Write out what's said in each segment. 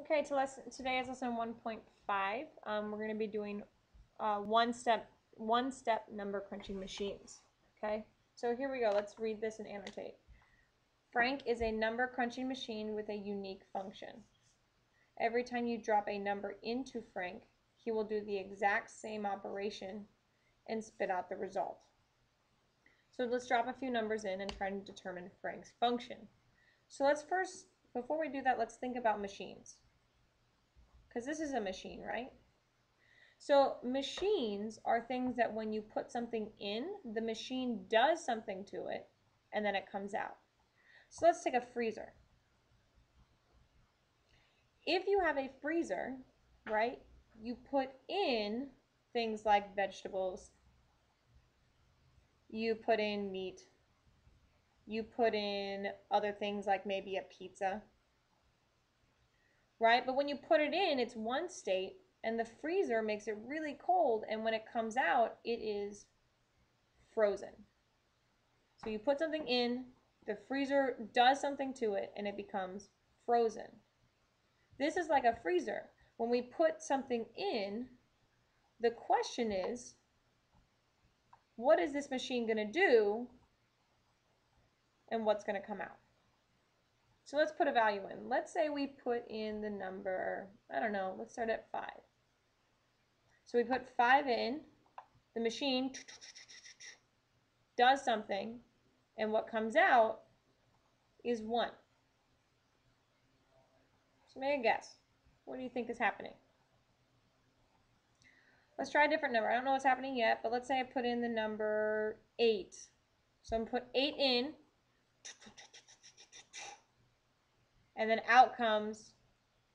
Okay, today is lesson 1.5. We're going to be doing one-step number crunching machines. Okay, so here we go. Let's read this and annotate. Frank is a number crunching machine with a unique function. Every time you drop a number into Frank, he will do the exact same operation and spit out the result. So let's drop a few numbers in and try to determine Frank's function. So let's first, before we do that, let's think about machines. Because this is a machine, right? So machines are things that when you put something in, the machine does something to it, and then it comes out. So let's take a freezer. If you have a freezer, right, you put in things like vegetables, you put in meat, you put in other things like maybe a pizza, right? But when you put it in, it's one state, and the freezer makes it really cold, and when it comes out, it is frozen. So you put something in, the freezer does something to it, and it becomes frozen. This is like a freezer. When we put something in, the question is, what is this machine going to do, and what's going to come out? So let's put a value in. Let's say we put in the number, I don't know, let's start at 5. So we put 5 in, the machine does something, and what comes out is 1. So make a guess. What do you think is happening? Let's try a different number. I don't know what's happening yet, but let's say I put in the number 8. So I'm going to put 8 in, and then out comes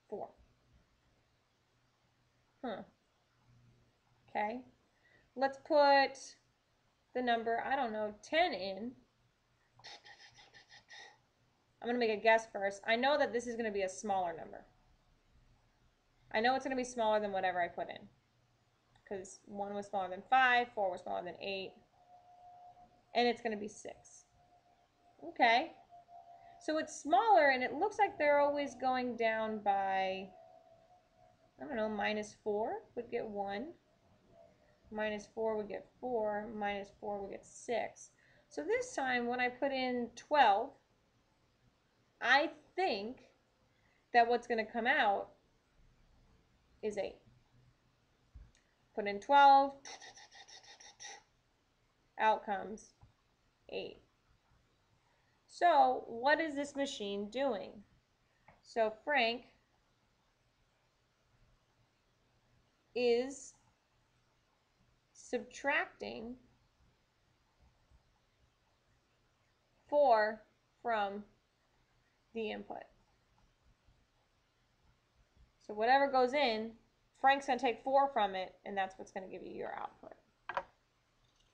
4. Okay. Let's put the number, I don't know, 10 in. I'm going to make a guess first. I know that this is going to be a smaller number. I know it's going to be smaller than whatever I put in, because 1 was smaller than 5, 4 was smaller than 8, and it's going to be 6. Okay. So it's smaller, and it looks like they're always going down by, I don't know, -4 would get 1. -4 would get 4. -4 would get 6. So this time when I put in 12, I think that what's going to come out is 8. Put in 12, out comes 8. So what is this machine doing? So Frank is subtracting 4 from the input. So whatever goes in, Frank's going to take 4 from it, and that's what's going to give you your output.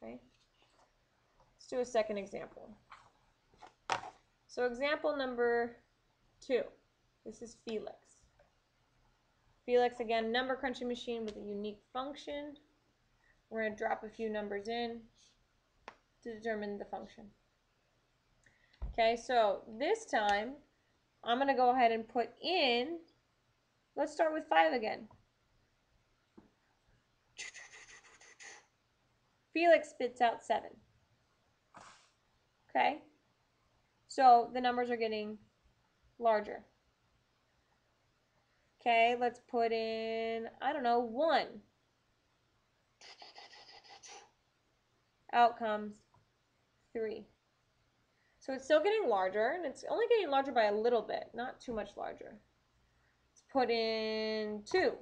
Okay? Let's do a second example. So example number 2. This is Felix. Felix, again, number crunching machine with a unique function. We're going to drop a few numbers in to determine the function. Okay, so this time, I'm going to go ahead and put in, let's start with 5 again. Felix spits out 7. Okay, so the numbers are getting larger. Okay, let's put in, I don't know, 1. Out comes 3. So it's still getting larger, and it's only getting larger by a little bit, not too much larger. Let's put in 2.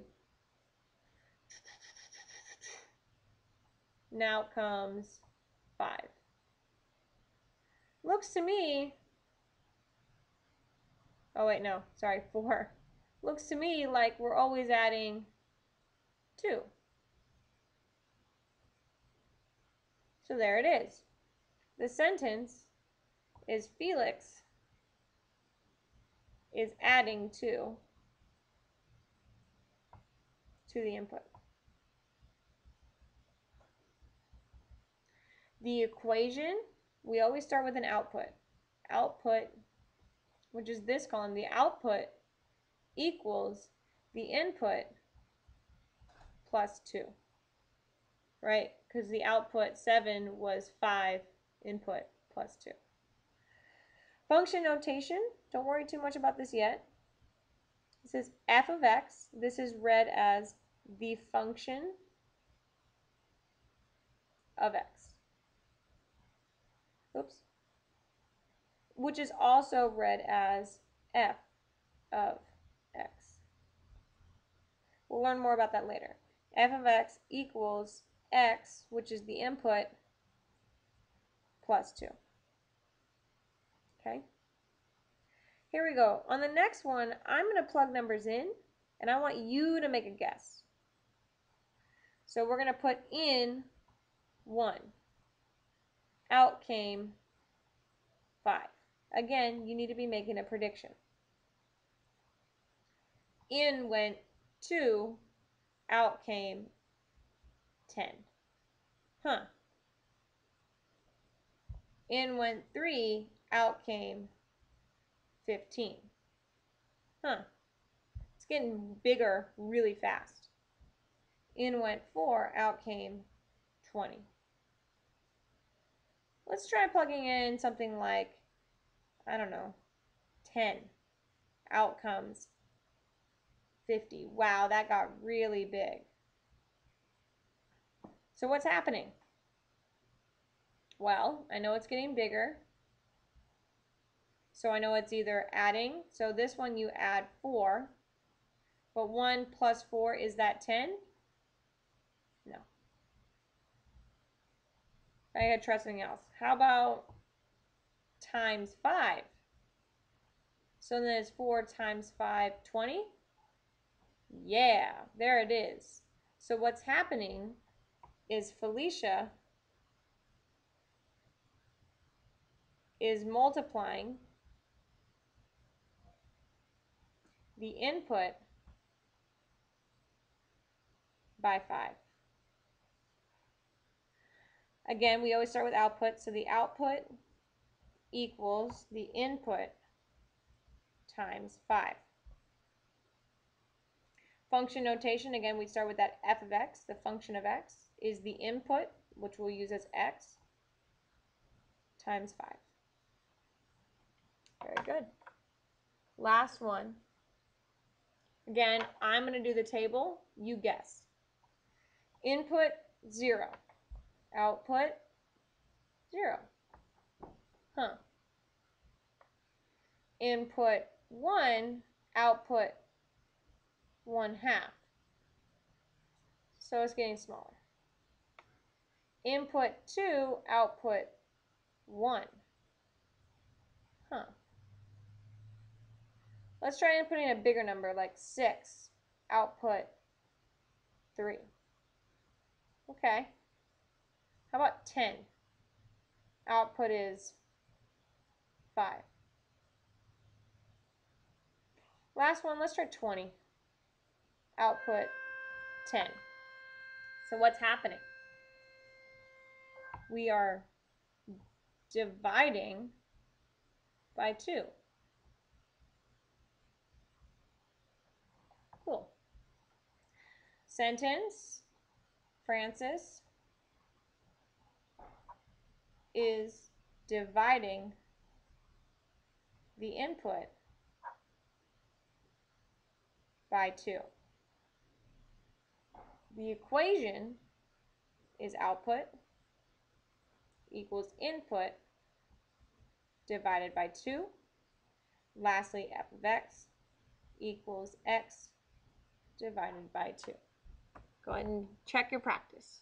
Now comes 5. Looks to me, oh wait, no, sorry, 4. Looks to me like we're always adding 2. So there it is. The sentence is Felix is adding 2 to the input. The equation, we always start with an output. Output, which is this column, the output equals the input plus 2, right? Because the output 7 was 5 input plus 2. Function notation, don't worry too much about this yet. This is f of x. This is read as the function of x. Oops. Which is also read as f of x. We'll learn more about that later. F of x equals x, which is the input, plus 2. Okay? Here we go. On the next one, I'm going to plug numbers in, and I want you to make a guess. So we're going to put in 1. Out came 5. Again, you need to be making a prediction. In went 2. Out came 10. Huh. In went 3. Out came 15. Huh. It's getting bigger really fast. In went 4. Out came 20. Let's try plugging in something like, I don't know, 10. Out comes 50. Wow, that got really big. So what's happening? Well, I know it's getting bigger. So I know it's either adding. So this one you add 4. But 1 plus 4, is that 10? No. I gotta try something else. How about times 5? So then it's 4 times 5, 20? Yeah, there it is. So what's happening is Felicia is multiplying the input by 5. Again, we always start with output, so the output equals the input times 5. Function notation, again, we start with that f of x. The function of x is the input, which we'll use as x, times 5. Very good. Last one. Again, I'm going to do the table. You guess. Input 0. Output 0. Huh. Input 1. Output 1/2. So it's getting smaller. Input 2. Output 1. Huh. Let's try inputting a bigger number like 6. Output 3. Okay. How about 10? Output is 5. Last one, let's try 20. Output 10. So what's happening? We are dividing by 2. Cool. Sentence, Francis is dividing the input by 2. The equation is output equals input divided by 2. Lastly, f of x equals x divided by 2. Go ahead and check your practice.